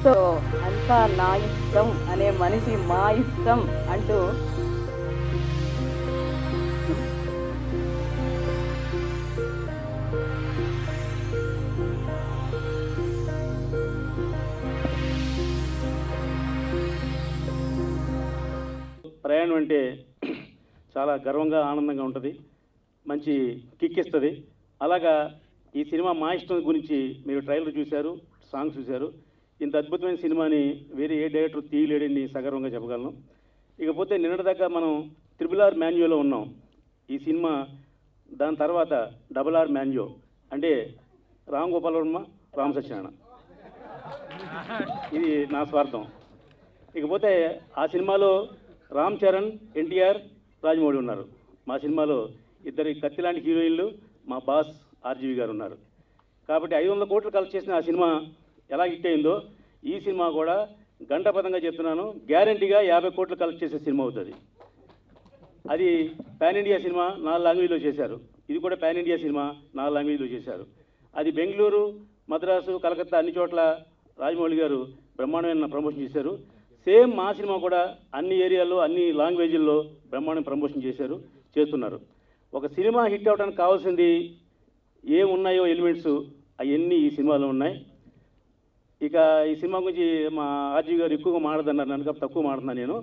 So అంతా నా ఇష్టం అనే మనిషి మా ఇష్టం అంటూ ప్రయాణం అంటే చాలా గర్వంగా ఆనందంగా ఉంటుంది, మంచి కిక్ ఇస్తుంది. అలాగా ఈ సినిమా మా ఇష్టం గురించి మీరు ట్రైలర్ చూశారు, సాంగ్స్ చూశారు. ఇంత అద్భుతమైన సినిమాని వేరే ఏ డైరెక్టర్ తీయలేడని సగర్వంగా చెప్పగలను. ఇకపోతే నిన్నటిదాకా మనం RRR మాన్యోలో ఉన్నాం. ఈ సినిమా దాని తర్వాత RRR మాన్యో అంటే రామ్ గోపాల్ వర్మ, రామ్ సత్యనారాయణ. ఇది నా స్వార్థం. ఇకపోతే ఆ సినిమాలో రామ్ చరణ్, ఎన్టీఆర్, రాజమౌళి ఉన్నారు. మా సినిమాలో ఇద్దరు కత్తి లాంటి హీరోయిన్లు, మా బాస్ ఆర్జీవి గారు ఉన్నారు. కాబట్టి 500 కోట్లు కలెక్ట్ చేసిన ఆ సినిమా ఎలా హిట్ అయిందో ఈ సినిమా కూడా గంటపదంగా చెప్తున్నాను, గ్యారంటీగా 50 కోట్లు కలెక్ట్ చేసే సినిమా అవుతుంది. అది పాన్ ఇండియా సినిమా, 4 లాంగ్వేజ్లో చేశారు. ఇది కూడా పాన్ ఇండియా సినిమా, 4 లాంగ్వేజ్లో చేశారు. అది బెంగళూరు, మద్రాసు, కలకత్తా అన్ని చోట్ల రాజమౌళి గారు బ్రహ్మాండమైన ప్రమోషన్ చేశారు. సేమ్ మా సినిమా కూడా అన్ని ఏరియాల్లో, అన్ని లాంగ్వేజ్ల్లో బ్రహ్మాండం ప్రమోషన్ చేస్తున్నారు. ఒక సినిమా హిట్ అవడానికి కావాల్సింది ఏమున్నాయో ఎలిమెంట్స్ అవన్నీ ఈ సినిమాలో ఉన్నాయి. ఇక ఈ సినిమా గురించి మా ఆర్జీవి గారు ఎక్కువగా మాట్లాడదన్నారు, నన్ను తక్కువ మాట్లాడుతున్నాను నేను.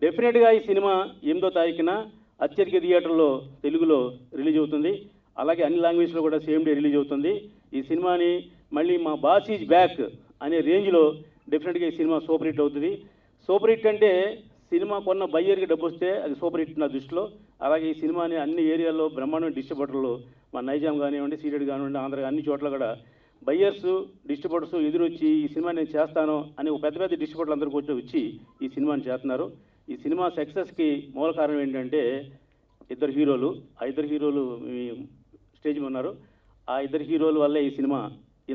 డెఫినెట్గా ఈ సినిమా 8వ తారీఖున అత్యధిక థియేటర్లో తెలుగులో రిలీజ్ అవుతుంది. అలాగే అన్ని లాంగ్వేజ్లో కూడా సేమ్ డే రిలీజ్ అవుతుంది. ఈ సినిమాని మళ్ళీ మా బాస్ ఈజ్ బ్యాక్ అనే రేంజ్లో డెఫినెట్గా ఈ సినిమా సూపర్ హిట్ అవుతుంది. సూపర్ హిట్ అంటే సినిమా కొన్న బయ్యర్కి డబ్బు వస్తే అది సూపర్ హిట్ నా దృష్టిలో. అలాగే ఈ సినిమాని అన్ని ఏరియాల్లో బ్రహ్మాండమైన డిస్ట్రిబ్యూటర్లు, మా నైజాం కానివ్వండి, సీడెడ్ కానివ్వండి, ఆంధ్ర అన్ని చోట్ల కూడా బయ్యర్స్, డిస్ట్రిబ్యూటర్స్ ఎదురొచ్చి ఈ సినిమా నేను చేస్తాను అని ఒక పెద్ద పెద్ద డిస్ట్రిబ్యూటర్లు అందరూ కూడా వచ్చి ఈ సినిమాని చేస్తున్నారు. ఈ సినిమా సక్సెస్కి మూల కారణం ఏంటంటే ఇద్దరు హీరోలు. ఆ ఇద్దరు హీరోలు స్టేజ్ మీద ఉన్నారు. ఆ ఇద్దరు హీరోల వల్లే ఈ సినిమా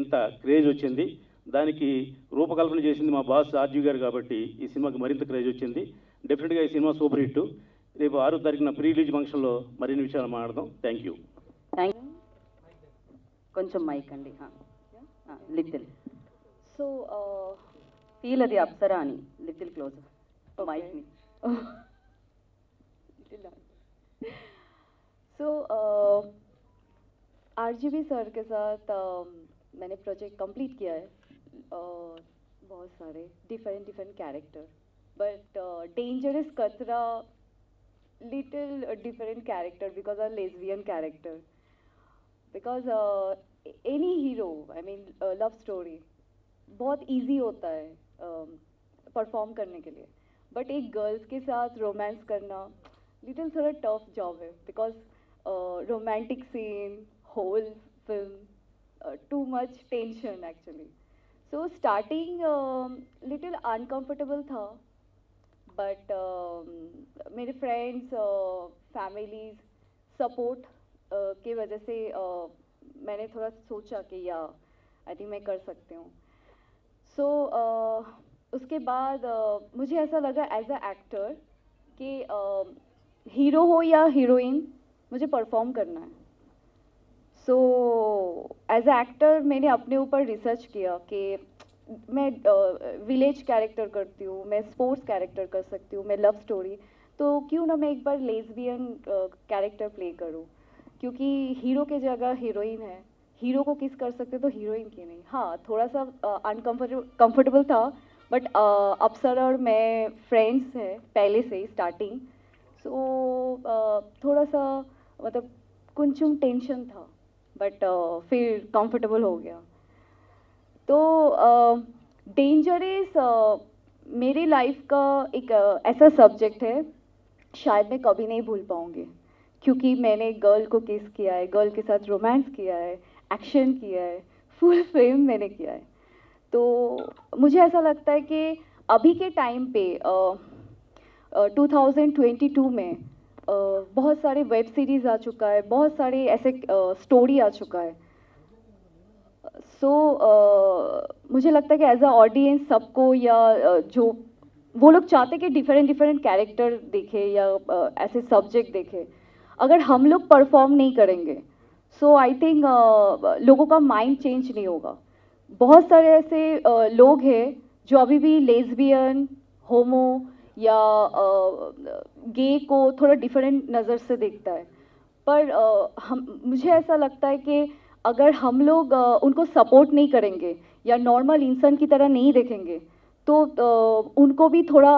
ఇంత క్రేజ్ వచ్చింది. దానికి రూపకల్పన చేసింది మా బాస్ ఆర్జీవి గారు కాబట్టి ఈ సినిమాకి మరింత క్రేజ్ వచ్చింది. డెఫినెట్గా ఈ సినిమా సూపర్ హిట్. రేపు 6వ తారీఖున ప్రీ రిలీజ్ ఫంక్షన్లో మరిన్ని విషయాలు మాట్లాడదాం. Thank you. కొంచెం మైక్ అండి, లిటిల్. సో ఫీల్ అది అప్సరా అని లిటిల్ క్లోజ్ మైక్ని. सो आरजीवी सर के साथ मैंने प्रोजेक्ट कंप्लीट किया है, बहुत सारे डिफरेंट कैरेक्टर, बट डेंजरस कचरा little different character because a lesbian character, because any hero I mean love story बहुत इजी होता है परफॉर्म करने के लिए, बट एक गर्ल्स के साथ रोमांस करना लिटिल थोड़ा टफ जॉब है, because romantic scene, whole film, too much tension actually. So starting little uncomfortable था, बट मेरे फ्रेंड्स, फैमिलीज सपोर्ट की वजह से मैंने थोड़ा सोचा कि या आई थिंक मैं कर सकती हूँ. सो उसके बाद मुझे ऐसा लगा एज अ एक्टर कि हीरो हो या हीरोइन मुझे परफॉर्म करना है. सो एज अ एक्टर मैंने अपने ऊपर रिसर्च किया कि मैं विलेज कैरेक्टर करती हूँ, मैं स्पोर्ट्स कैरेक्टर कर सकती हूँ, मैं लव स्टोरी, तो क्यों ना मैं एक बार लेस्बियन कैरेक्टर प्ले करूँ, क्योंकि हीरो के जगह हीरोइन है, हीरो को किस कर सकते तो हीरोइन की नहीं. हाँ, थोड़ा सा अनकम्फर्टेबल था, बट अप्सरा और मैं फ्रेंड्स हैं पहले से ही स्टार्टिंग. सो थोड़ा सा मतलब कुंचुम टेंशन था, बट फिर कंफर्टेबल हो गया. तो डेंजरस मेरी लाइफ का एक ऐसा सब्जेक्ट है शायद मैं कभी नहीं भूल पाऊँगी, क्योंकि मैंने गर्ल को किस किया है, गर्ल के साथ रोमांस किया है, एक्शन किया है, फुल फिल्म मैंने किया है. तो मुझे ऐसा लगता है कि अभी के टाइम पे 2022 में बहुत सारे वेब सीरीज़ आ चुका है, बहुत सारे ऐसे स्टोरी आ चुका है. सो मुझे लगता है कि एज अ ऑडियंस सबको या जो वो लोग चाहते हैं कि डिफरेंट कैरेक्टर देखे या ऐसे सब्जेक्ट देखे. अगर हम लोग परफॉर्म नहीं करेंगे सो आई थिंक लोगों का माइंड चेंज नहीं होगा. बहुत सारे ऐसे लोग हैं जो अभी भी लेस्बियन, होमो या गे को थोड़ा डिफरेंट नज़र से देखता है। पर हम मुझे ऐसा लगता है कि अगर हम लोग उनको सपोर्ट नहीं करेंगे या नॉर्मल इंसान की तरह नहीं देखेंगे तो उनको भी थोड़ा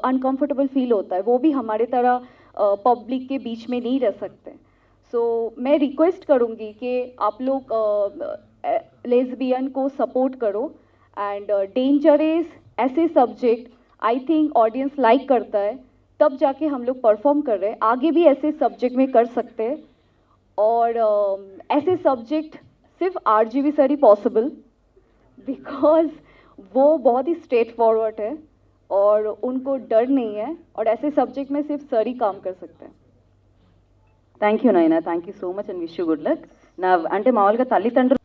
अनकंफर्टेबल फील होता है, वो भी हमारे तरह पब्लिक के बीच में नहीं रह सकते। सो मैं रिक्वेस्ट करूँगी कि आप लोग लेस्बियन को सपोर्ट करो एंड डेंजरस ऐसे subject I think audience like करता है, तब जाके हम लोग परफॉर्म कर रहे हैं। आगे भी ऐसे सब्जेक्ट में कर सकते हैं और ऐसे सब्जेक्ट सिर्फ RGV sir he possible, because वो बहुत ही स्ट्रेट फॉरवर्ड है और उनको डर नहीं है और ऐसे सब्जेक्ट में सिर्फ सर ही काम कर सकते हैं। థ్యాంక్ యూ నాయన, thank you so much and wish you good luck. నా అంటే మామూలుగా తల్లిదండ్రులు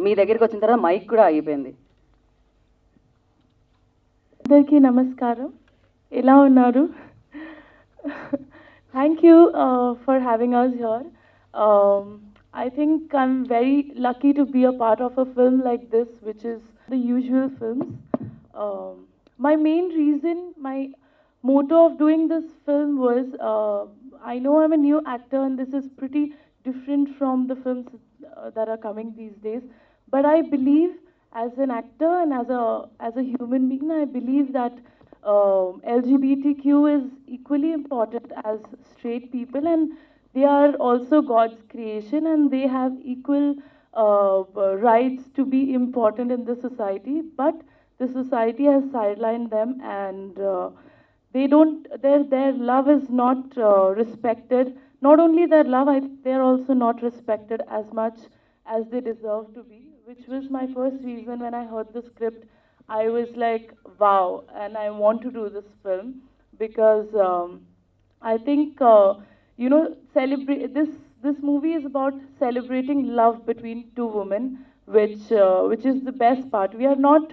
మీ దగ్గరికి వచ్చిన తర్వాత మైక్ కూడా ఆగిపోయింది. అందరికీ నమస్కారం, ఎలా ఉన్నారు? Thank you for having us here. I think I'm very lucky to be a part of a film like this, which is the usual films. My main reason, my motto of doing this film was, I know I'm a new actor and this is pretty different from the films that are coming these days, but I believe as an actor and as a human being, I believe that LGBTQ is equally important as straight people, and they are also God's creation and they have equal rights to be important in the society, but the society has sidelined them and they don't, their love is not respected. Not only their love, they are also not respected as much as they deserve to be, which was my first reason when I heard the script. I was like, wow, and I want to do this film because I think you know, celebrate this movie is about celebrating love between two women, which is the best part. We are not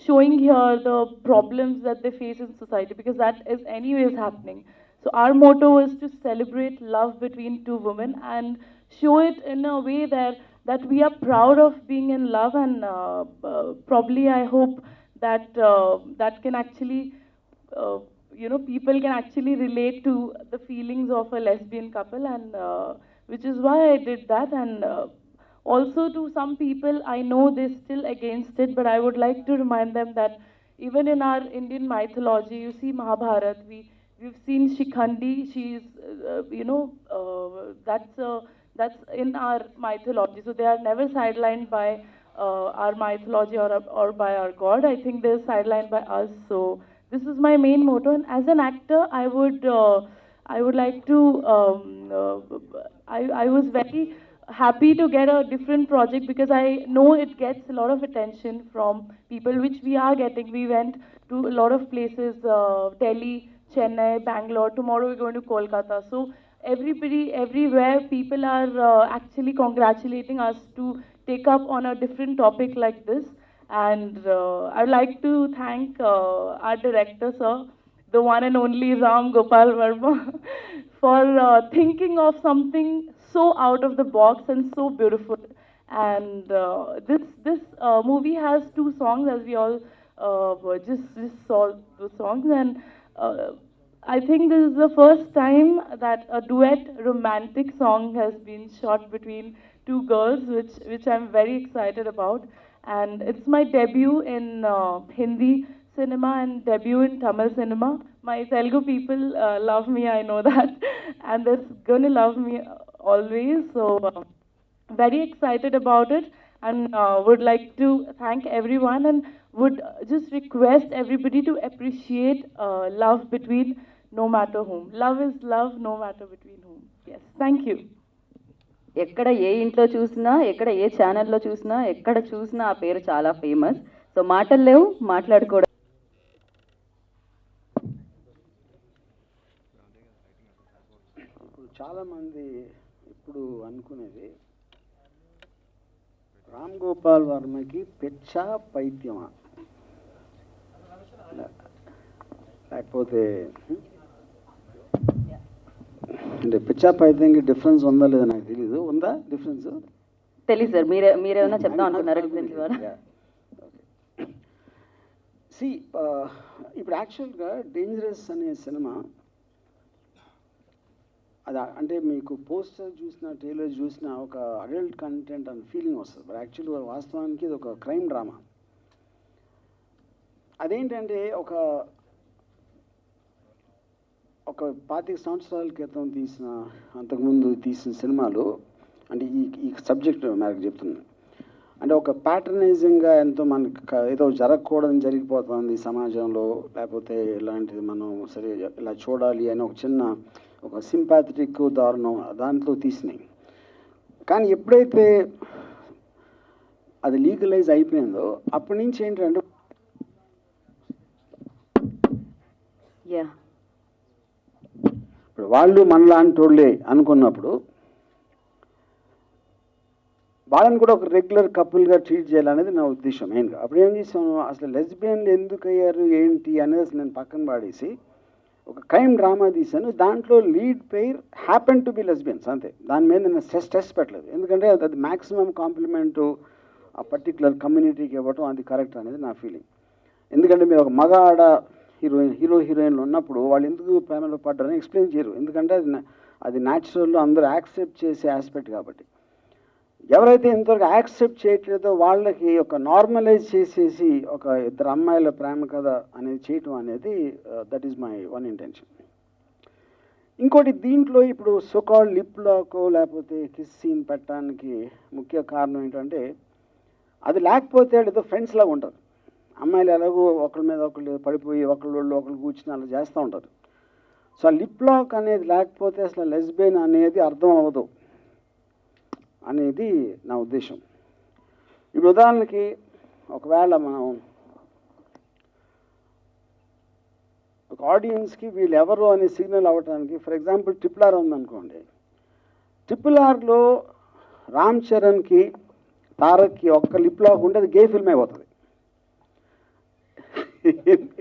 showing here the problems that they face in society because that is anyways happening. So our motto is to celebrate love between two women and show it in a way that we are proud of being in love, and probably I hope that that can actually you know, people can actually relate to the feelings of a lesbian couple, and which is why I did that. And also to some people, I know they're still against it, but I would like to remind them that even in our Indian mythology, you see Mahabharat, we've seen Shikhandi, she's you know, that's in our mythology, so they are never sidelined by our mythology or by our god. I think they're sidelined by us. So this is my main motto, and as an actor, I would like to. I was very happy to get a different project because I know it gets a lot of attention from people, which we are getting. We went to a lot of places: Delhi, Chennai, Bangalore. Tomorrow we're going to Kolkata. So everybody, everywhere, people are actually congratulating us to take up on a different topic like this. And I'd like to thank our director, sir, the one and only Ram Gopal Verma, for thinking of something so out of the box and so beautiful. And this movie has 2 songs, as we all just saw the songs. And I think this is the first time that a duet romantic song has been shot between 2 girls, which I'm very excited about. And it's my debut in Hindi cinema and debut in Tamil cinema. My Telugu people love me, I know that, and they're gonna love me always. So very excited about it, and would like to thank everyone, and would just request everybody to appreciate love between no matter whom. Love is love, no matter between whom. Yes, thank you. ఎక్కడ ఏ ఇంట్లో చూసినా, ఎక్కడ ఏ ఛానల్లో చూసినా, ఎక్కడ చూసినా ఆ పేరు చాలా ఫేమస్. సో మాటలు లేవు, మాట్లాడుకోవడం. ఇప్పుడు చాలామంది ఇప్పుడు అనుకునేది రామ్ గోపాల్ వర్మకి పెచ్చా పైత్యమా, లేకపోతే అంటే పిచ్చా పైత్యంకి డిఫరెన్స్ ఉందా లేదా నాకు తెలీదు. ఉందా డిఫరెన్స్? తెలీదు సార్, మీరేమైనా చెప్దాం అనుకున్నారా డిఫరెన్స్ ద్వారా? సి ఇప్పుడు యాక్చువల్గా డేంజరస్ అనే సినిమా అది అంటే మీకు పోస్టర్ చూసిన ట్రైలర్ చూసిన ఒక అడల్ట్ కంటెంట్ అని ఫీలింగ్ వస్తుంది. బట్ యాక్చువల్గా వాస్తవానికి ఇది ఒక క్రైమ్ డ్రామా. అదేంటంటే ఒక 25 సంవత్సరాల క్రితం తీసిన, అంతకుముందు తీసిన సినిమాలు అంటే ఈ సబ్జెక్ట్ నాకు చెప్తున్నాను. అంటే ఒక ప్యాటర్నైజింగ్గా ఎంతో మనకి ఏదో జరగకూడదని జరిగిపోతుంది సమాజంలో, లేకపోతే ఇలాంటిది మనం సరే ఇలా చూడాలి అని ఒక సింపాథెటిక్ దారుణం దాంట్లో తీసినాయి. కానీ ఎప్పుడైతే అది లీగలైజ్ అయిపోయిందో అప్పటి నుంచి ఏంటంటే ఇప్పుడు వాళ్ళు మనలాంటి వాళ్ళే అనుకున్నప్పుడు వాళ్ళని కూడా ఒక రెగ్యులర్ కపుల్గా ట్రీట్ చేయాలనేది నా ఉద్దేశం మెయిన్గా. అప్పుడు ఏం చేసాను, అసలు లెస్బియన్లు ఎందుకు అయ్యారు ఏంటి అనేది అసలు నేను పక్కన పాడేసి ఒక క్రైమ్ డ్రామా తీశాను. దాంట్లో lead pair happen to be lesbians, అంతే. దాని మీద నేను స్ట్రెస్ పెట్టలేదు, ఎందుకంటే అది మ్యాక్సిమం కాంప్లిమెంటు ఆ పర్టికులర్ కమ్యూనిటీకి ఇవ్వటం అది కరెక్ట్ అనేది నా ఫీలింగ్. ఎందుకంటే మీరు ఒక మగ ఆడ హీరోయిన్లు ఉన్నప్పుడు వాళ్ళు ఎందుకు ప్రేమలో పడ్డారని ఎక్స్ప్లెయిన్ చేయరు, ఎందుకంటే అది న్యాచురల్లో అందరూ యాక్సెప్ట్ చేసే ఆస్పెక్ట్ కాబట్టి. ఎవరైతే ఇంతవరకు యాక్సెప్ట్ చేయట్లేదో వాళ్ళకి ఒక నార్మలైజ్ చేసేసి ఒక ఇద్దరు అమ్మాయిల ప్రేమ కథ అనేది చేయటం అనేది that is my one intention. ఇంకోటి దీంట్లో ఇప్పుడు సోకాల్ లిప్ లాక్ లేకపోతే కిస్ సీన్ పెట్టడానికి ముఖ్య కారణం ఏంటంటే అది లేకపోతే ఏదో ఫ్రెండ్స్ లాగా ఉంటారు. అమ్మాయిలు ఎలాగో ఒకరి మీద ఒకళ్ళు పడిపోయి ఒకళ్ళు కూర్చుని అలా చేస్తూ ఉంటారు. సో ఆ లిప్ లాక్ అనేది లేకపోతే అసలు లెస్బియన్ అనేది అర్థం అవ్వదు అనేది నా ఉద్దేశం. ఇప్పుడు ఉదాహరణకి ఒకవేళ మనం ఒక ఆడియన్స్కి వీళ్ళు ఎవరు అనే సిగ్నల్ అవ్వడానికి, ఫర్ ఎగ్జాంపుల్ RRR ఉందనుకోండి, RRRలో రామ్ చరణ్కి తారక్కి ఒక్క లిప్ లాక్ ఉంటే అది గే ఫిల్మ్ అయిపోతుంది.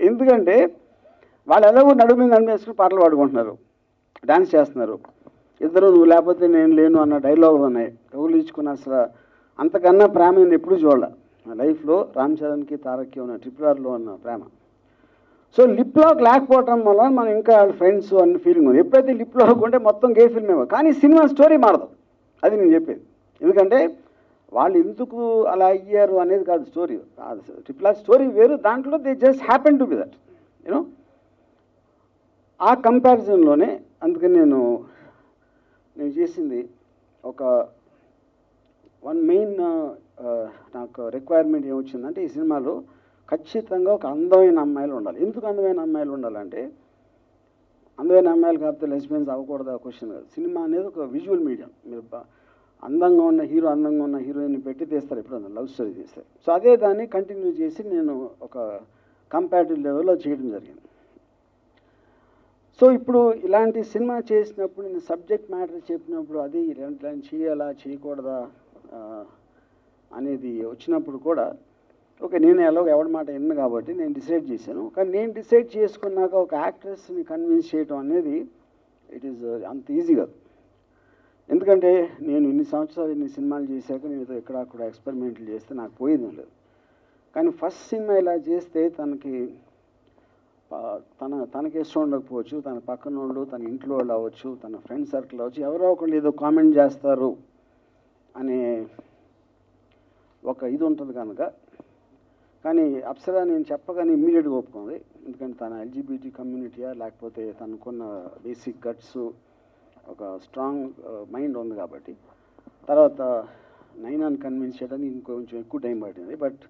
ఎందుకంటే వాళ్ళు ఎలాగో నడుమేసుకుని పాటలు పాడుకుంటున్నారు, డాన్స్ చేస్తున్నారు, ఇద్దరు నువ్వు లేకపోతే నేను లేను అన్న డైలాగులు ఉన్నాయి, కవులు ఇచ్చుకున్న. అసలు అంతకన్నా ప్రేమ నేను ఎప్పుడు చూడాల నా లైఫ్లో రామ్ చరణ్కి తారక్కి ఉన్న RRRలో ఉన్న ప్రేమ. సో లిప్ లాక్ లేకపోవటం వల్ల మనం ఇంకా ఫ్రెండ్స్ అన్న ఫీలింగ్ ఉంది. ఎప్పుడైతే లిప్ లాక్ ఉంటే మొత్తం గే ఫిల్మ్ ఏమో, కానీ సినిమా స్టోరీ మారదు, అది నేను చెప్పేది. ఎందుకంటే వాళ్ళు ఎందుకు అలా అయ్యారు అనేది కాదు స్టోరీ. RRR స్టోరీ వేరు, దాంట్లో they just happen to be that you know. ఆ కంపారిజన్లోనే అందుకని నేను చేసింది ఒక మెయిన్ నాకు రిక్వైర్మెంట్ ఏమొచ్చిందంటే ఈ సినిమాలో ఖచ్చితంగా ఒక అందమైన అమ్మాయిలు ఉండాలి. ఎందుకు అందమైన అమ్మాయిలు ఉండాలంటే అందమైన అమ్మాయిలు కాకపోతే లెస్బియన్స్ అవ్వకూడదు క్వశ్చన్ కాదు. సినిమా అనేది ఒక విజువల్ మీడియం. మీరు అందంగా ఉన్న హీరో అందంగా ఉన్న హీరోయిన్ పెట్టి తీస్తారు, ఎప్పుడన్నా లవ్ స్టోరీ తీస్తారు. సో అదే దాన్ని కంటిన్యూ చేసి నేను ఒక కంపారిటివ్ లెవెల్లో చేయడం జరిగింది. సో ఇప్పుడు ఇలాంటి సినిమా చేసినప్పుడు నేను సబ్జెక్ట్ మ్యాటర్ చెప్పినప్పుడు అది ఇలాంటి చేయాలా చేయకూడదా అనేది వచ్చినప్పుడు కూడా ఓకే, నేను ఎలాగో ఎవరి మాట విన్ను కాబట్టి నేను డిసైడ్ చేశాను. కానీ నేను డిసైడ్ చేసుకున్నాక ఒక యాక్ట్రెస్ని కన్విన్స్ చేయడం అనేది ఇట్ ఈస్ అంత ఈజీ కాదు. ఎందుకంటే నేను ఇన్ని సంవత్సరాలు ఇన్ని సినిమాలు చేశాక నేను ఏదో ఎక్కడక్కడ ఎక్స్పెరిమెంట్లు చేస్తే నాకు పోయేది లేదు. కానీ ఫస్ట్ సినిమా ఇలా చేస్తే తనకి ఇష్టం ఉండకపోవచ్చు, తన పక్కన వాళ్ళు, తన ఇంట్లో వాళ్ళు అవ్వచ్చు, తన ఫ్రెండ్ సర్కిల్ అవ్వచ్చు, ఎవరో ఒకళ్ళు ఏదో కామెంట్ చేస్తారు అనే ఒక ఇది ఉంటుంది కనుక. కానీ అప్సరా నేను చెప్పగానే ఇమ్మీడియట్గా ఒప్పుకుంది, ఎందుకంటే తన LGBT కమ్యూనిటీయా లేకపోతే తనకున్న బేసిక్ గట్స్ ఒక స్ట్రాంగ్ మైండ్ ఉంది కాబట్టి. తర్వాత నైనాని కన్విన్స్ చేయడానికి ఇంకొంచెం ఎక్కువ టైం పట్టింది. బట్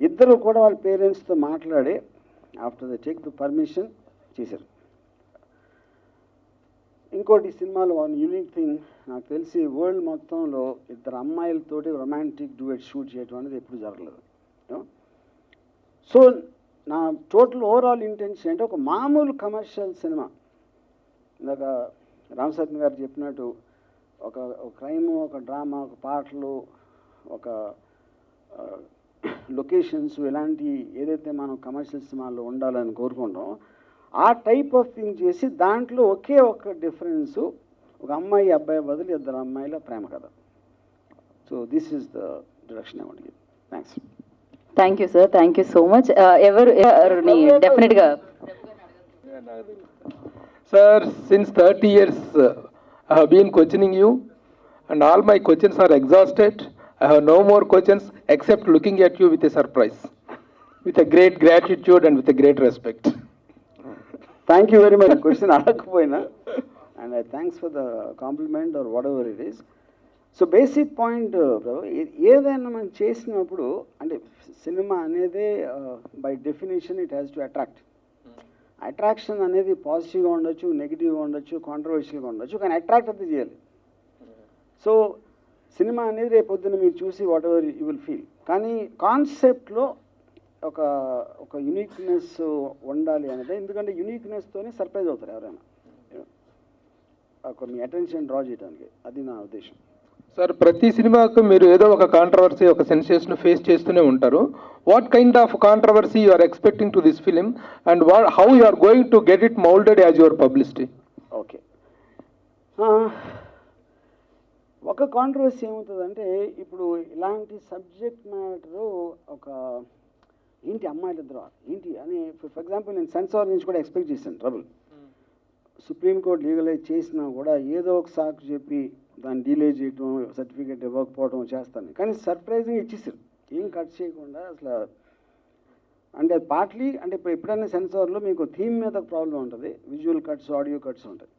ఇద్దరు కూడా వాళ్ళ పేరెంట్స్తో మాట్లాడి after the take the permission చేశారు. ఇంకోటి సినిమాలో వన్ యూనిక్ థింగ్ నాకు తెలిసి వరల్డ్ మొత్తంలో ఇద్దరు అమ్మాయిలతోటి రొమాంటిక్ డ్యూయట్ షూట్ చేయడం అనేది ఎప్పుడు జరగలేదు. సో నా టోటల్ ఓవరాల్ ఇంటెన్షన్ అంటే ఒక మామూలు కమర్షియల్ సినిమా, ఇందాక రామ్ సత్యన్ గారు చెప్పినట్టు ఒక క్రైము, ఒక డ్రామా, ఒక పాటలు, ఒక లొకేషన్స్, ఇలాంటి ఏదైతే మనం కమర్షియల్ సినిమాల్లో ఉండాలని కోరుకుంటాం ఆ టైప్ ఆఫ్ థింగ్ చేసి దాంట్లో ఒకే ఒక డిఫరెన్సు, ఒక అమ్మాయి అబ్బాయి బదులు ఇద్దరు అమ్మాయిల ప్రేమ కథ. So this is the direction I want to give. Thanks. Thank you sir, thank you so much. ఎవరిని డెఫినెట్గా Sir, since 30 years I have been questioning you, and all my questions are exhausted. I have no more questions except looking at you with a surprise, with a great gratitude and with a great respect. Thank you very much. Question అడగకపోయినా and thanks for the compliment or whatever it is. So basic point ఏదైనా మనం చేసినప్పుడు అంటే cinema అనేది by definition it has to attract. Attraction అనేది పాజిటివ్గా ఉండొచ్చు, నెగిటివ్గా ఉండొచ్చు, కాంట్రవర్షియల్గా ఉండొచ్చు, కానీ అట్రాక్ట్ అయితే చేయాలి. సో సినిమా అనేది రేపు పొద్దున్న మీరు చూసి what ever you will feel, కానీ కాన్సెప్ట్లో ఒక ఒక యునిక్నెస్ ఉండాలి అనేది. ఎందుకంటే యునిక్నెస్తోనే సర్ప్రైజ్ అవుతారు ఎవరైనా, మీ అటెన్షన్ డ్రా చేయడానికి. అది నా ఉద్దేశం. సార్, ప్రతి సినిమాకు మీరు ఏదో ఒక కాంట్రవర్సీ, ఒక సెన్సేషన్ ఫేస్ చేస్తూనే ఉంటారు. What kind of controversy you are expecting to this film and how you are going to get it moulded as your publicity? Okay, ఒక కాంట్రవర్సీ ఏమవుతుందంటే ఇప్పుడు ఇలాంటి సబ్జెక్ట్ మ్యాటరు ఒక ఏంటి అమ్మాయిలు ఇద్దరు ఏంటి అని ఫర్ ఎగ్జాంపుల్ నేను సెన్సార్ నుంచి కూడా ఎక్స్పెక్ట్ చేశాను ట్రబుల్. సుప్రీంకోర్టు లీగలైజ్ చేసినా కూడా ఏదో ఒక సాకు చెప్పి దాన్ని డిలే చేయటం, సర్టిఫికేట్ ఇవ్వకపోవడం చేస్తాను. కానీ సర్ప్రైజింగ్ ఇచ్చేసారు, ఏం కట్ చేయకుండా అసలు. అంటే పార్ట్లీ అంటే ఇప్పుడు ఎప్పుడైనా సెన్సార్లో మీకు థీమ్ మీద ఒక ప్రాబ్లం ఉంటుంది, విజువల్ కట్స్, ఆడియో కట్స్ ఉంటాయి.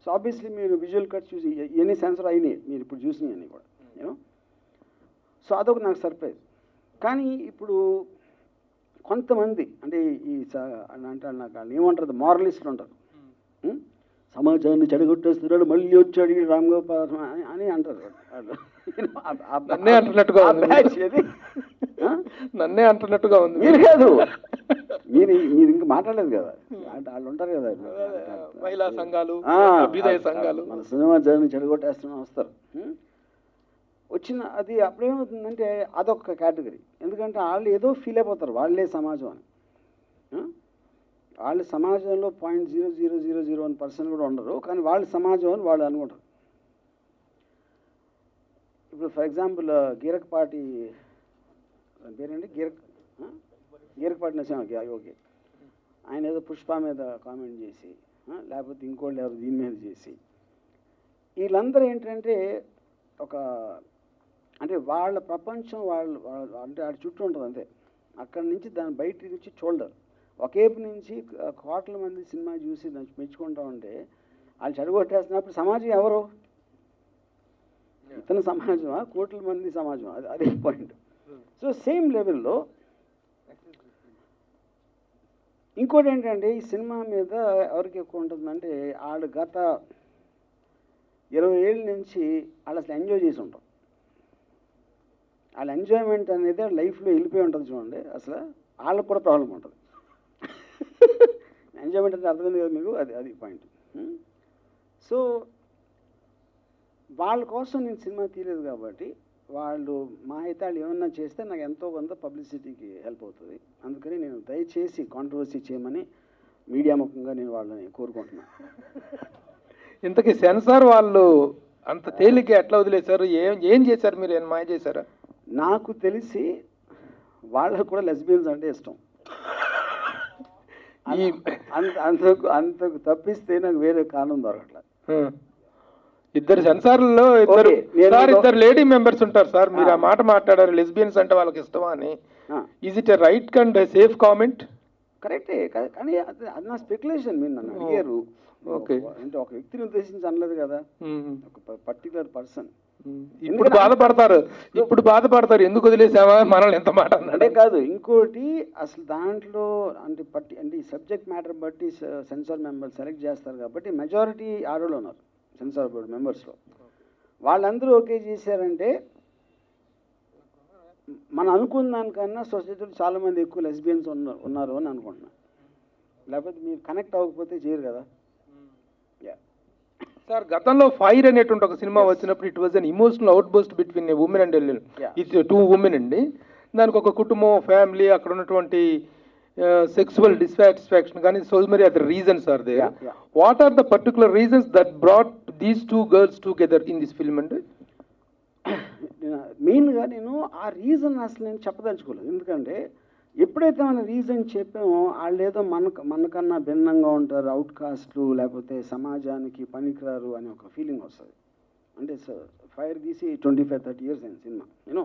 సో ఆబ్వియస్లీ మీరు విజువల్ కట్స్ చూసి ఎన్ని సెన్సార్ అయినాయి మీరు ఇప్పుడు చూసినవి కూడా యూనో. సో అదొక నాకు సర్ప్రైజ్. కానీ ఇప్పుడు కొంతమంది అంటే ఈ అంటే నాకు వాళ్ళు ఏమంటారు, మారలిస్టులు ఉంటారు. సమాజాన్ని చెడగొట్టేస్తున్నాడు, మళ్ళీ వచ్చాడు ఈ రామ్ గోపాల్ అని అంటారు. నన్నే అంటున్నట్టుగా ఉంది. మీరు కాదు, మీరు ఇంకా మాట్లాడలేదు కదా, వాళ్ళు ఉంటారు కదా మహిళా సంఘాలు, అభ్యుదయ సంఘాలు, మన సినిమా జర్నీ చెడగొట్టేస్తున్నా వస్తారు. వచ్చిన అది అప్పుడేమవుతుందంటే అదొక కేటగిరీ. ఎందుకంటే వాళ్ళు ఏదో ఫీల్ అయిపోతారు వాళ్ళే సమాజం అని. వాళ్ళ సమాజంలో 0.0001% కూడా ఉండరు, కానీ వాళ్ళ సమాజం అని వాళ్ళు అనుకుంటారు. ఇప్పుడు ఫర్ ఎగ్జాంపుల్ గీరకపాటి పేరేంటి, గీరకపాటి నరసింహ, ఓకే, ఆయన ఏదో పుష్ప మీద కామెంట్ చేసి లేకపోతే ఇంకోళ్ళు ఎవరు దీని మీద చేసి, వీళ్ళందరూ ఏంటంటే ఒక అంటే వాళ్ళ ప్రపంచం వాళ్ళు అంటే వాడి చుట్టూ ఉంటుంది అంతే. అక్కడి నుంచి దాని బయట నుంచి చూడరు. ఒకేపు నుంచి కోట్ల మంది సినిమా చూసి దాన్ని మెచ్చుకుంటా ఉంటే వాళ్ళు చెడగొట్టేస్తున్నప్పుడు సమాజం ఎవరు? ఇతని సమాజమా, కోట్ల మంది సమాజమా? అదే పాయింట్. సో సేమ్ లెవెల్లో ఇంకోటి ఏంటంటే ఈ సినిమా మీద ఎవరికి ఎక్కువ ఉంటుందంటే వాళ్ళు గత 20 ఏళ్ళ నుంచి వాళ్ళు అసలు ఎంజాయ్ చేసి ఉంటాం. వాళ్ళ ఎంజాయ్మెంట్ అనేది లైఫ్లో వెళ్ళిపోయి ఉంటుంది చూడండి. అసలు వాళ్ళకు కూడా ప్రాబ్లం ఉంటుంది. ఎంజాయ్మెంట్ అంటే అర్థమైంది కదా మీకు, అది పాయింట్. సో వాళ్ళ కోసం నేను సినిమా తీయలేదు కాబట్టి వాళ్ళు మా అయితే వాళ్ళు ఏమన్నా చేస్తే నాకు ఎంతో కొంత పబ్లిసిటీకి హెల్ప్ అవుతుంది. అందుకని నేను దయచేసి కాంట్రవర్సీ చేయమని మీడియా ముఖంగా నేను వాళ్ళని కోరుకుంటున్నాను. ఇంతకీ సెన్సార్ వాళ్ళు అంత తేలిక ఎట్లా వదిలేశారు? ఏం చేశారు మీరు? ఏం మాయ చేశారా? నాకు తెలిసి వాళ్ళకు కూడా లెస్బియన్స్ అంటే ఇష్టం. అంతకు తప్పిస్తే నాకు వేరే కారణం దొరకట్లేదు. ఇద్దరు సెన్సార్లో ఇద్దరు లేడీ మెంబర్స్ ఉంటారు సార్. మీరు ఆ మాట మాట్లాడారు, లెస్బియన్స్ అంటే వాళ్ళకి ఇష్టమా అని. Is it a right and safe comment? కరెక్టే, కానీ అది నా స్పెక్యులేషన్. మీరు నన్ను అడిగారు, ఓకే, అంటే ఒక వ్యక్తిని ఉద్దేశించి అనలేదు కదా, ఒక పర్టికులర్ పర్సన్. ఇప్పుడు బాధపడతారు ఎందుకు వదిలేసావా మనల్ని ఎంత మాట అదే కాదు. ఇంకోటి అసలు దాంట్లో అంటే ఈ సబ్జెక్ట్ మ్యాటర్ బట్టి సెన్సార్ మెంబర్స్ సెలెక్ట్ చేస్తారు కాబట్టి మెజారిటీ ఆడోళ్ళు ఉన్నారు సెన్సార్ బోర్డు మెంబర్స్లో. వాళ్ళందరూ ఓకే చేశారంటే మనం అనుకున్న దానికన్నా సొసైటీలో చాలామంది ఎక్కువ లెస్బియన్స్ ఉన్నారు అని అనుకుంటున్నాను. లేకపోతే మీరు కనెక్ట్ అవ్వకపోతే చేయరు కదా. సార్, గతంలో ఫైర్ అనేటువంటి ఒక సినిమా వచ్చినప్పుడు it was an emotional outburst between women and it's 2 women అండి. దానికి ఒక కుటుంబం, ఫ్యామిలీ, అక్కడ ఉన్నటువంటి sexual dissatisfaction కానీ so many other reasons are there. What are the particular reasons that brought these 2 girls together in this film? And మెయిన్గా నేను ఆ రీజన్ అసలు నేను చెప్పదలుచుకోలేదు. ఎందుకంటే ఎప్పుడైతే మన రీజన్ చెప్పామో వాళ్ళు ఏదో మనకన్నా భిన్నంగా ఉంటారు, అవుట్ కాస్ట్లు, లేకపోతే సమాజానికి పనికిరారు అనే ఒక ఫీలింగ్ వస్తుంది. అంటే ఫైర్ తీసి 25-30 years అయింది సినిమా, యూనో.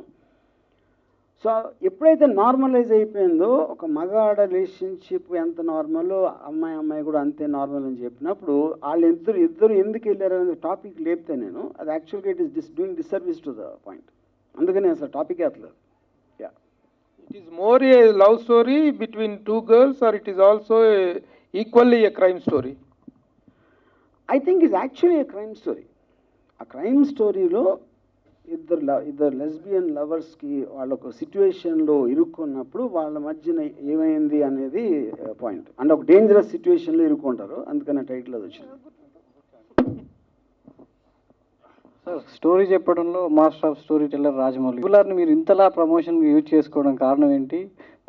సో ఎప్పుడైతే నార్మలైజ్ అయిపోయిందో, ఒక మగాడ రిలేషన్షిప్ ఎంత నార్మల్లో అమ్మాయి కూడా అంతే నార్మల్ అని చెప్పినప్పుడు వాళ్ళు ఇద్దరు ఎందుకు వెళ్ళారు అనే టాపిక్ లేపితే నేను అది యాక్చువల్గా it is doing disservice to the point. అందుకని అసలు టాపిక్ ఎత్తలేదు. Yeah, It is more a love story between two girls, or it is also equally a crime story? I think it's actually A crime story. ఆ crime స్టోరీలో ఇద్దరు lesbian లవర్స్కి వాళ్ళ ఒక సిచ్యువేషన్లో ఇరుక్కున్నప్పుడు వాళ్ళ మధ్యన ఏమైంది అనేది పాయింట్. అంటే ఒక డేంజరస్ సిచ్యువేషన్లో ఇరుక్కుంటారు, అందుకని టైటిల్ అది వచ్చింది. సార్, స్టోరీ చెప్పడంలో master of story teller Rajamouli. రెగ్యులర్ని మీరు ఇంతలా ప్రమోషన్ యూజ్ చేసుకోవడం కారణం ఏంటి?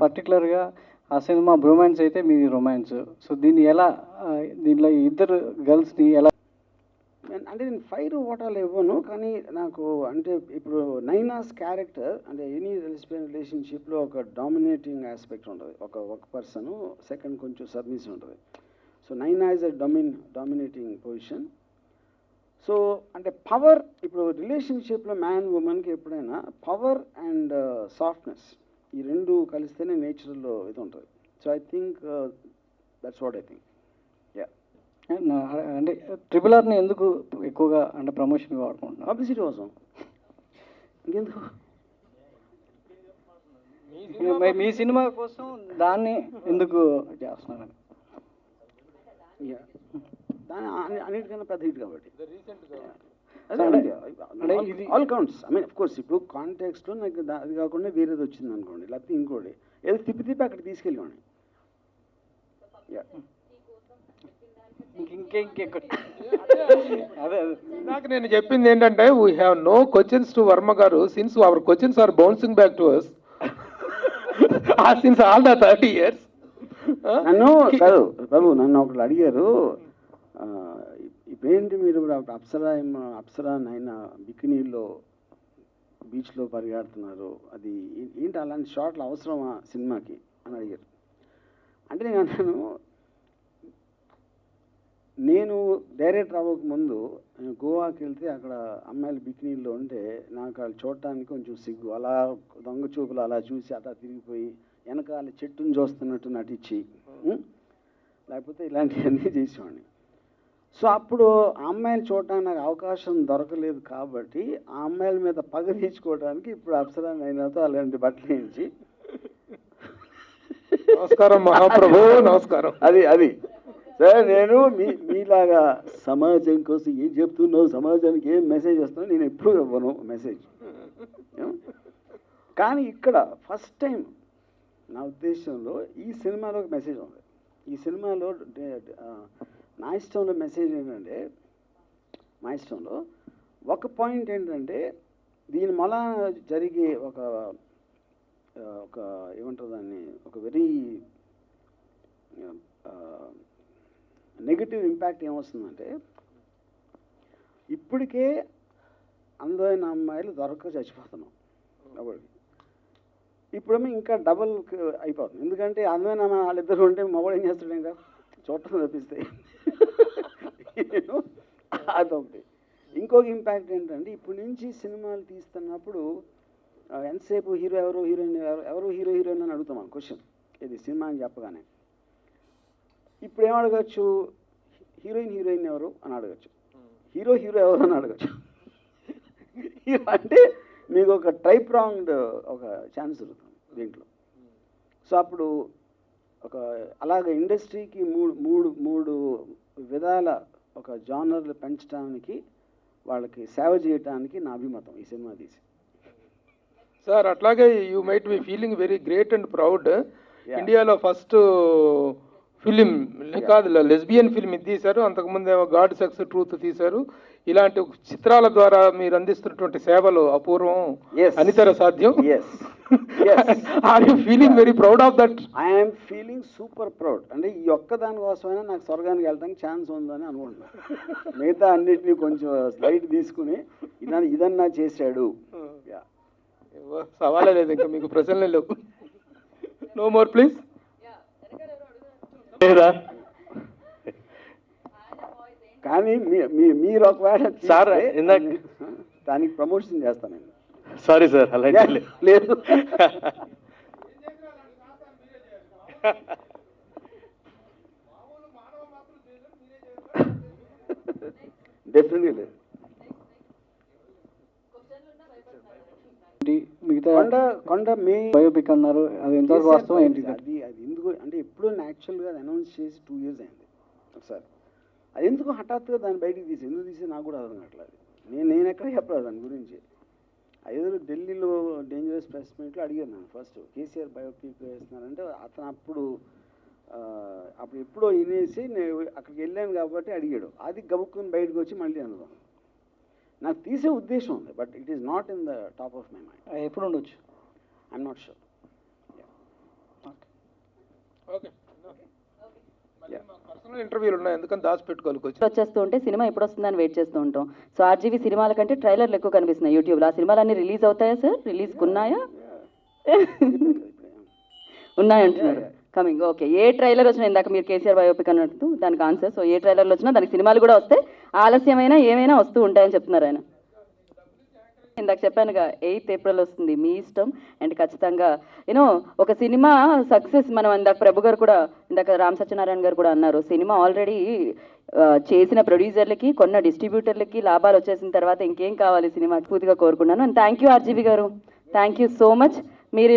పర్టికులర్గా ఆ సినిమా బ్రొమాన్స్ అయితే మీది రొమాన్స్. సో దీనిలో ఇద్దరు గర్ల్స్ని ఎలా? అంటే నేను ఫైర్ ఓటాలు ఇవ్వను, కానీ నాకు అంటే ఇప్పుడు నైనాస్ క్యారెక్టర్ అంటే ఎనీ లెస్బియన్ రిలేషన్షిప్లో ఒక డామినేటింగ్ ఆస్పెక్ట్ ఉంటుంది. ఒక పర్సన్ సెకండ్ కొంచెం సబ్మిస్ ఉంటుంది. సో నైనా is a dominating position. So అంటే పవర్, ఇప్పుడు రిలేషన్షిప్లో మ్యాన్ ఉమెన్కి ఎప్పుడైనా పవర్ అండ్ సాఫ్ట్నెస్ ఈ రెండు కలిస్తేనే నేచురల్లో ఇది ఉంటుంది. So I think that's what I think. Yeah, అంటే RRRని ఎందుకు ఎక్కువగా అంటే ప్రమోషన్ వాడుకుంటున్నారు? పబ్లిసిటీ కోసం, ఇంకెందుకు. మీ సినిమా కోసం దాన్ని ఎందుకు చేస్తున్నారు? యా, దాని అన్నిటికన్నా పెద్ద హిట్ కాబట్టి. All counts. I mean of course ఇప్పుడు కాంటెక్స్ట్లో నాకు అది కాకుండా వేరేది వచ్చింది అనుకోండి, లేకపోతే ఇంకోటి ఏదో తిప్పి అక్కడ తీసుకెళ్ళివ్వండి. యా, నాకు నేను చెప్పింది ఏంటంటే, we have no questions to Varma garu since our questions are bouncing back to us since all the 30 years. నన్ను కాదు బాబు, నన్ను ఒకళ్ళు అడిగారు, ఇప్పుడేంటి మీరు అప్సరా నైనా బికినీలో బీచ్లో పరిగెడుతున్నారు, అది ఏంటి అలాంటి షాట్లు అవసరమా సినిమాకి అని అడిగారు. అంటే నేను అన్నాను, నేను డైరెక్టర్ అవ్వకముందు నేను గోవాకి వెళ్తే అక్కడ అమ్మాయిలు బికినీల్లో ఉంటే నాకు వాళ్ళు చూడటానికి కొంచెం సిగ్గు, అలా దొంగ చూపులు అలా చూసి అలా తిరిగిపోయి వెనకాల చెట్టుని చూస్తున్నట్టు నటించి, లేకపోతే ఇలాంటివన్నీ చేసేవాడిని. సో అప్పుడు ఆ అమ్మాయిలు చూడటానికి నాకు అవకాశం దొరకలేదు కాబట్టి ఆ అమ్మాయిల మీద పగ తీర్చుకోవడానికి ఇప్పుడు అప్సరా నైనాతో అలాంటి బట్టలు వేయించి. నమస్కారం మహాప్రభు, నమస్కారం. అది సార్, నేను మీలాగా సమాజం కోసం ఏం చెప్తున్నావు, సమాజానికి ఏం మెసేజ్ వస్తున్నావు నేను ఎప్పుడు ఇవ్వను మెసేజ్. కానీ ఇక్కడ ఫస్ట్ టైం నా ఉద్దేశంలో ఈ సినిమాలో ఒక మెసేజ్ ఉంది. ఈ సినిమాలో నా ఇష్టంలో మెసేజ్ ఏంటంటే, మా ఇష్టంలో ఒక పాయింట్ ఏంటంటే, దీని మూలాన జరిగే ఒక ఏమంటారు దాన్ని, ఒక వెరీ నెగిటివ్ ఇంపాక్ట్ ఏమొస్తుందంటే, ఇప్పటికే అందమైన అమ్మాయిలు దొరక చచ్చిపోతున్నాం కాబట్టి ఇప్పుడేమో ఇంకా డబుల్ అయిపోతుంది. ఎందుకంటే అందమైన వాళ్ళిద్దరు ఉంటే మొబైల్ ఏం చేస్తాడు, ఇంకా చూడటం తప్పిస్తే అదొకటి. ఇంకొక ఇంపాక్ట్ ఏంటంటే, ఇప్పటి నుంచి సినిమాలు తీస్తున్నప్పుడు ఎంతసేపు హీరో ఎవరు హీరోయిన్ అని అడుగుతాం మనం క్వశ్చన్, ఇది సినిమా అని చెప్పగానే. ఇప్పుడు ఏం అడగచ్చు, హీరోయిన్ ఎవరు అని అడగచ్చు, హీరో ఎవరు అని అడగచ్చు. అంటే మీకు ఒక టైప్ రాంగ్ ఒక ఛాన్స్ దొరుకుతుంది దీంట్లో. సో అప్పుడు ఒక అలాగ ఇండస్ట్రీకి మూడు విధాల ఒక జానర్లు పెంచడానికి, వాళ్ళకి సేవ చేయడానికి నా అభిమతం ఈ సినిమా తీసి. సార్, అట్లాగే you might be feeling very great and proud. ఇండియాలో ఫస్ట్ ఫిలిం కాదు, లెస్బియన్ ఫిలిం ఇది తీశారు. అంతకుముందు ఏమో గాడ్ సెక్స్ ట్రూత్ తీశారు. ఇలాంటి చిత్రాల ద్వారా మీరు అందిస్తున్నటువంటి సేవలు అపూర్వం, అనితర సాధ్యం. Are you feeling very proud of that? I'm feeling super proud. అంటే ఈ ఒక్క దానికోసమైనా నాకు స్వర్గానికి వెళ్ళడానికి ఛాన్స్ ఉందని అనుకుంటున్నాను. మిగతా అన్నిటినీ కొంచెం స్లైట్ తీసుకుని ఇదన్నా చేశాడు. సవాలే లేదు, ఇంకా మీకు ప్రశ్నలే లేవు. No more please. కానీ మీరు ఒకవేళ సార్, తీస్తే ఇందాక- దానికి ప్రమోషన్ చేస్తాను నేను. సారీ సార్, అలా లేదు డెఫినెట్గా లేదు. మిగతా కొండ మీ బయోపిక్ అన్నారు, అది ఎంత వాస్తవం ఏంటి? అది ఎందుకు అంటే ఎప్పుడో యాక్చువల్గా అది అనౌన్స్ చేసి 2 years అయింది ఒకసారి. అది ఎందుకు హఠాత్తుగా దాన్ని బయటికి తీసి ఎందుకు తీసి నాకు కూడా అర్థం కావట్లేదు. నేను ఎక్కడ చెప్పలేదు దాని గురించి. ఐదు ఢిల్లీలో డేంజరస్ ప్రెస్ మీట్లో అడిగాను నేను ఫస్ట్, కేసీఆర్ బయోపిక్ వేస్తున్నారంటే అతను అప్పుడు ఎప్పుడో వినేసి నేను అక్కడికి వెళ్ళాను కాబట్టి అడిగాడు. అది గబుక్కుని బయటకు వచ్చి మళ్ళీ అందులో నాకు తీసే ఉద్దేశం ఉంది, but it is not in the top of my mind. ఎప్పుడు ఉండొచ్చు? I'm not sure. Okay, personal ఇంటర్వ్యూలు ఉన్నాయి, ఎందుకని దాచిపెట్టుకోవాలి కొంచెం. వచ్చేస్తూ ఉంటే సినిమా ఎప్పుడు వస్తుందని వెయిట్ చేస్తూ ఉంటాం. సో ఆర్జీవీ సినిమాల కంటే ట్రైలర్లు ఎక్కువ కనిపిస్తున్నాయి యూట్యూబ్లో. ఆ సినిమాలన్నీ రిలీజ్ అవుతాయా సార్? రిలీజ్కి ఉన్నాయా? ఉన్నాయంటున్నారు. కమింగ్. ఓకే, ఏ ట్రైలర్ వచ్చినా ఇందాక మీరు కేసీఆర్ బయోపిక్ అన్నట్టు దానికి ఆన్సర్. సో ఏ ట్రైలర్లు వచ్చినా దానికి సినిమాలు కూడా వస్తే ఆలస్యమైనా ఏమైనా వస్తూ ఉంటాయని చెప్తున్నారు ఆయన. ఇందాక చెప్పానుగా 8th April వస్తుంది, మీ ఇష్టం. అండ్ ఖచ్చితంగా యూనో ఒక సినిమా సక్సెస్, మనం ఇందాక ప్రభు గారు కూడా, ఇందాక రామ్ సత్యనారాయణ గారు కూడా అన్నారు, సినిమా ఆల్రెడీ చేసిన ప్రొడ్యూసర్లకి, కొన్న డిస్ట్రిబ్యూటర్లకి లాభాలు వచ్చేసిన తర్వాత ఇంకేం కావాలి సినిమా పూర్తిగా కోరుకున్నాను. అండ్ థ్యాంక్ యూ ఆర్జీవి గారు, థ్యాంక్ యూ సో మచ్.